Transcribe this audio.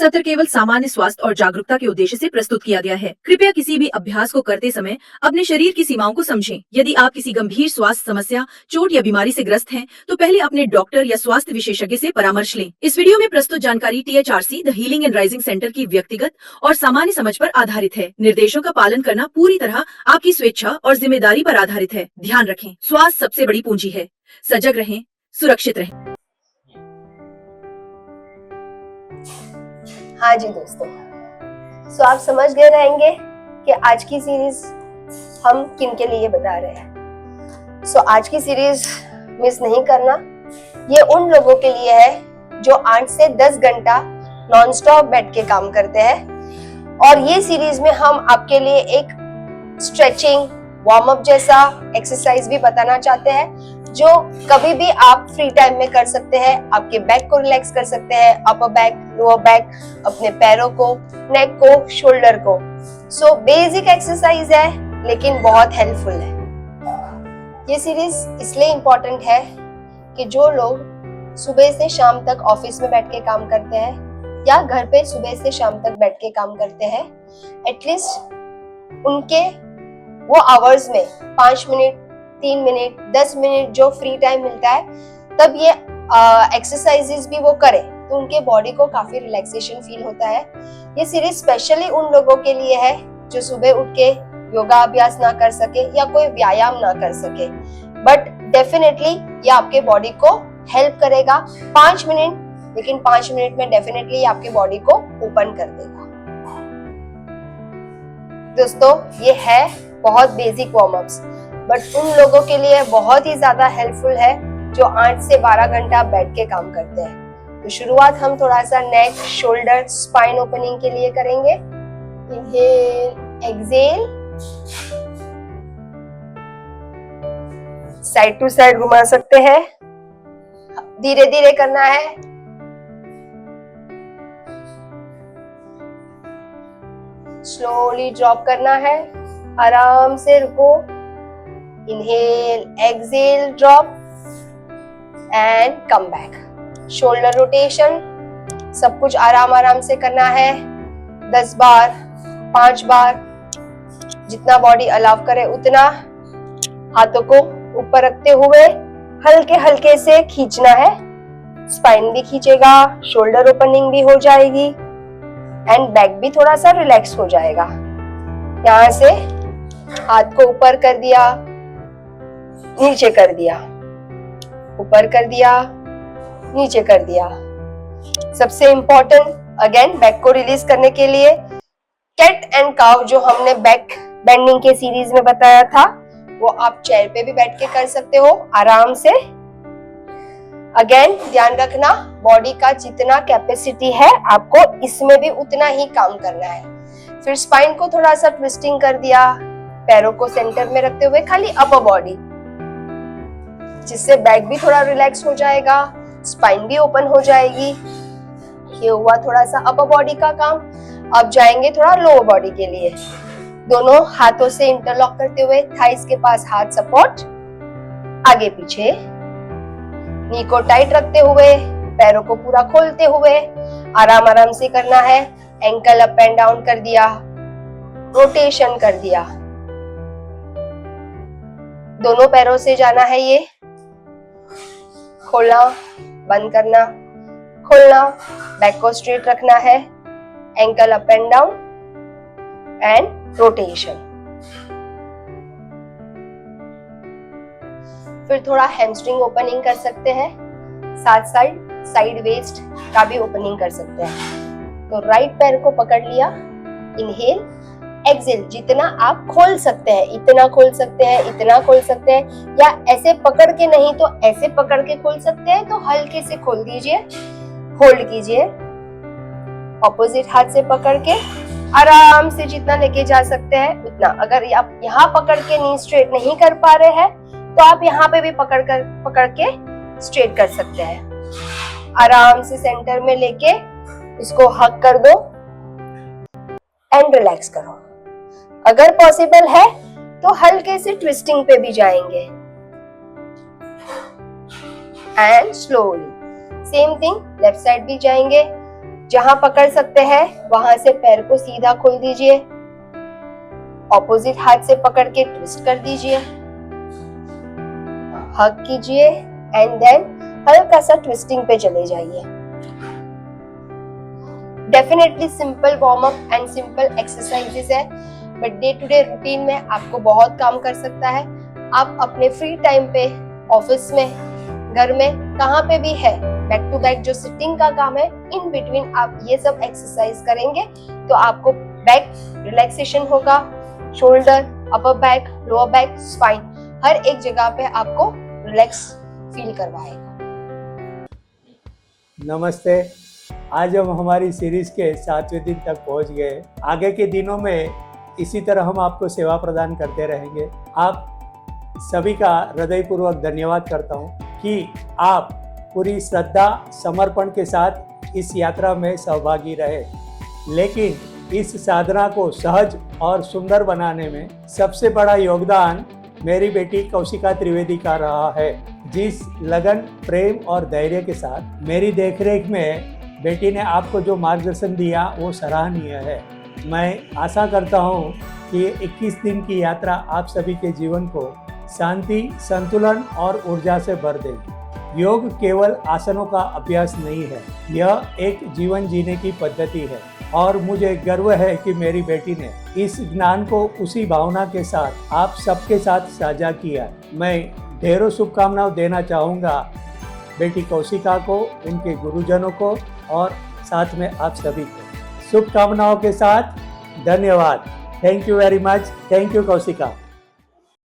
सत्र केवल सामान्य स्वास्थ्य और जागरूकता के उद्देश्य से प्रस्तुत किया गया है। कृपया किसी भी अभ्यास को करते समय अपने शरीर की सीमाओं को समझें। यदि आप किसी गंभीर स्वास्थ्य समस्या, चोट या बीमारी से ग्रस्त हैं, तो पहले अपने डॉक्टर या स्वास्थ्य विशेषज्ञ से परामर्श लें। इस वीडियो में प्रस्तुत जानकारी THRC the healing and rising centre की व्यक्तिगत और सामान्य समझ पर आधारित है। निर्देशों का पालन करना पूरी तरह आपकी स्वेच्छा और जिम्मेदारी पर आधारित है। ध्यान रखें, स्वास्थ्य सबसे बड़ी पूंजी है। सजग रहें, सुरक्षित रहें। हाँ जी दोस्तों, सो आप समझ गए रहेंगे कि आज की सीरीज हम किन के लिए बता रहे हैं। सो आज की सीरीज मिस नहीं करना। ये उन लोगों के लिए है जो 8 से 10 घंटा नॉन स्टॉप बैठ के काम करते हैं। और ये सीरीज में हम आपके लिए एक स्ट्रेचिंग, वार्म अप जैसा एक्सरसाइज भी बताना चाहते हैं, जो कभी भी आप फ्री टाइम में कर सकते हैं। आपके बैक को रिलैक्स कर सकते हैं, अपर बैक, लोअर बैक, अपने पैरों को, नेक को, शोल्डर को। सो बेसिक एक्सरसाइज है लेकिन बहुत हेल्पफुल है। ये सीरीज इसलिए इम्पोर्टेंट है कि जो लोग सुबह से शाम तक ऑफिस में बैठ के काम करते हैं या घर पे सुबह से शाम तक बैठ के काम करते हैं, एटलीस्ट उनके वो आवर्स में 5 मिनट, 3 मिनट, 10 मिनट जो फ्री टाइम मिलता है, तब ये एक्सरसाइजेस भी वो करें तो उनके बॉडी को काफी रिलैक्सेशन फील होता है। ये सीरीज स्पेशली उन लोगों के लिए है जो सुबह उठ के योगा अभ्यास ना कर सके या कोई व्यायाम ना कर सके, बट डेफिनेटली ये आपके बॉडी को हेल्प करेगा। 5 मिनट, लेकिन 5 मिनट में डेफिनेटली आपके बॉडी को ओपन कर देगा। दोस्तों, ये है बहुत बेसिक वार्म अप्स, बट उन लोगों के लिए बहुत ही ज्यादा हेल्पफुल है जो 8 से 12 घंटा बैठ के काम करते हैं। तो शुरुआत हम थोड़ा सा नेक, शोल्डर, स्पाइन ओपनिंग के लिए करेंगे। Inhale, exhale, side to side घुमा सकते हैं। धीरे धीरे करना है। स्लोली ड्रॉप करना है, आराम से रुको। Inhale, exhale, drop and come back. Shoulder rotation, सब कुछ आराम आराम से करना है। 10 बार, 5 बार, जितना बॉडी अलाउ करे उतना। हाथों को ऊपर रखते हुए हल्के हल्के से खींचना है। स्पाइन भी खींचेगा, शोल्डर ओपनिंग भी हो जाएगी एंड बैक भी थोड़ा सा रिलैक्स हो जाएगा। यहाँ से हाथ को ऊपर कर दिया, नीचे कर दिया, ऊपर कर दिया, नीचे कर दिया। सबसे इंपॉर्टेंट अगेन बैक को रिलीज करने के लिए कैट एंड काउ जो हमने बैक बेंडिंग के सीरीज में बताया था, वो आप चेयर पे भी बैठ के कर सकते हो आराम से। अगेन ध्यान रखना, बॉडी का जितना कैपेसिटी है आपको इसमें भी उतना ही काम करना है। फिर स्पाइन को थोड़ा सा ट्विस्टिंग कर दिया, पैरों को सेंटर में रखते हुए खाली अपर बॉडी, जिससे बैक भी थोड़ा रिलैक्स हो जाएगा, स्पाइन भी ओपन हो जाएगी। ये हुआ थोड़ा सा अपर बॉडी का काम। अब जाएंगे थोड़ा लोअर बॉडी के लिए। दोनों हाथों से इंटरलॉक करते हुए थाइस के पास हाथ सपोर्ट, आगे पीछे, नी को टाइट रखते हुए, पैरों को पूरा खोलते हुए आराम आराम से करना है। एंकल अप एंड डाउन कर दिया, रोटेशन कर दिया। दोनों पैरों से जाना है ये। खोलना, बंद करना, खोलना, बैक को स्ट्रेट रखना है, ankle up and down and rotation. फिर थोड़ा हैमस्ट्रिंग ओपनिंग कर सकते हैं, साथ साइड वेस्ट का भी ओपनिंग कर सकते हैं। तो राइट पैर को पकड़ लिया, इनहेल, एक्सहेल, जितना आप खोल सकते हैं इतना खोल सकते हैं, इतना खोल सकते हैं, या ऐसे पकड़ के नहीं तो ऐसे पकड़ के खोल सकते हैं। तो हल्के से खोल दीजिए, होल्ड कीजिए, ऑपोजिट हाथ से पकड़ के आराम से जितना लेके जा सकते हैं उतना। अगर आप यहाँ पकड़ के नी स्ट्रेट नहीं कर पा रहे हैं तो आप यहाँ पे भी पकड़ के स्ट्रेट कर सकते हैं। आराम से सेंटर में लेके इसको हक कर दो एंड रिलैक्स करो। अगर पॉसिबल है तो हल्के से ट्विस्टिंग पे भी जाएंगे and slowly same thing left side भी जाएंगे, जहां पकड़ सकते हैं वहां से पैर को सीधा खोल दीजिए, ऑपोजिट हाथ से पकड़ के ट्विस्ट कर दीजिए, हग कीजिए एंड देन हल्का सा ट्विस्टिंग पे चले जाइए। Definitely simple warm up and simple exercises है, but day to day routine में आपको बहुत काम कर सकता है। आप अपने फ्री टाइम पे, ऑफिस में, घर में, कहाँ पे भी है, बैक टू बैक जो सिटिंग का काम है, इन बिटवीन आप ये सब एक्सरसाइज करेंगे तो आपको बैक रिलैक्सेशन होगा, shoulder, upper back, lower back, spine, हर एक जगह पे आपको रिलैक्स फील करवाएगा। नमस्ते। आज हम हमारी सीरीज के 7वें दिन तक पहुंच गए। आगे के दिनों में इसी तरह हम आपको सेवा प्रदान करते रहेंगे। आप सभी का हृदयपूर्वक धन्यवाद करता हूं कि आप पूरी श्रद्धा, समर्पण के साथ इस यात्रा में सहभागी रहे। लेकिन इस साधना को सहज और सुंदर बनाने में सबसे बड़ा योगदान मेरी बेटी कौशिका त्रिवेदी का रहा है। जिस लगन, प्रेम और धैर्य के साथ मेरी देखरेख में बेटी ने आपको जो मार्गदर्शन दिया वो सराहनीय है। मैं आशा करता हूँ कि 21 दिन की यात्रा आप सभी के जीवन को शांति, संतुलन और ऊर्जा से भर देगी। योग केवल आसनों का अभ्यास नहीं है, यह एक जीवन जीने की पद्धति है और मुझे गर्व है कि मेरी बेटी ने इस ज्ञान को उसी भावना के साथ आप सबके साथ साझा किया। मैं ढेरों शुभकामनाएं देना चाहूँगा बेटी कौशिका को, उनके गुरुजनों को और साथ में आप सभी को। शुभकामनाओं के साथ धन्यवाद। Thank you very much. Thank you Kaushika.